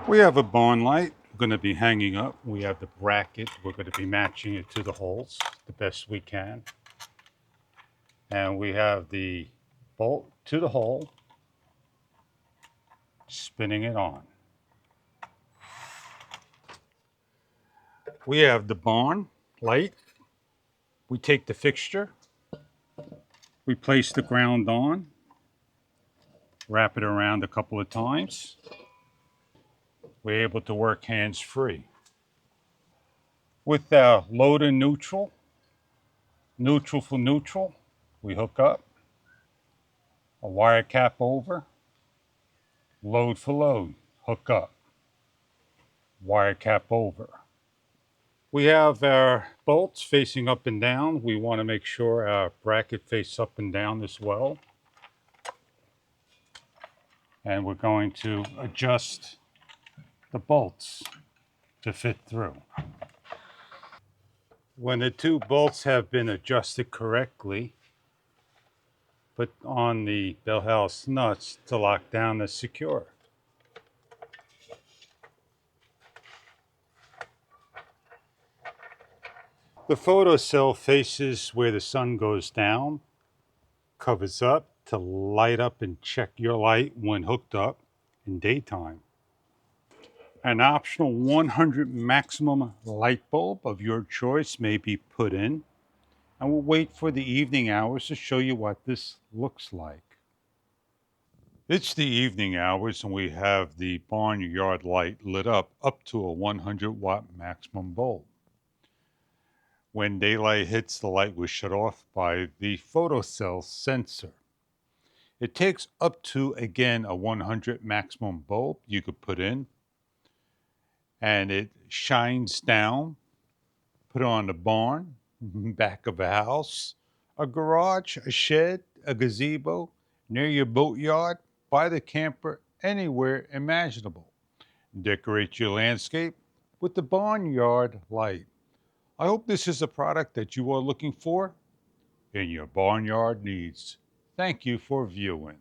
We have a barn light we're going to be hanging up. We have the bracket. We're going to be matching it to the holes the best we can. And we have the bolt to the hole, spinning it on. We have the barn light. We take the fixture, we place the ground on, wrap it around a couple of times. We're able to work hands-free. With the load and neutral for neutral, we hook up, a wire cap over, load for load, hook up, wire cap over. We have our bolts facing up and down. We want to make sure our bracket faces up and down as well. And we're going to adjust the bolts to fit through. When the two bolts have been adjusted correctly, put on the bell house nuts to lock down the secure. The photocell faces where the sun goes down, covers up to light up and check your light when hooked up in daytime. An optional 100 maximum light bulb of your choice may be put in, and we'll wait for the evening hours to show you what this looks like. It's the evening hours and we have the barnyard light lit up to a 100 watt maximum bulb. When daylight hits, the light was shut off by the photocell sensor. It takes up to, again, a 100 maximum bulb you could put in, and it shines down, put on the barn, back of a house, a garage, a shed, a gazebo, near your boatyard, by the camper, anywhere imaginable. Decorate your landscape with the barnyard light. I hope this is a product that you are looking for in your barnyard needs. Thank you for viewing.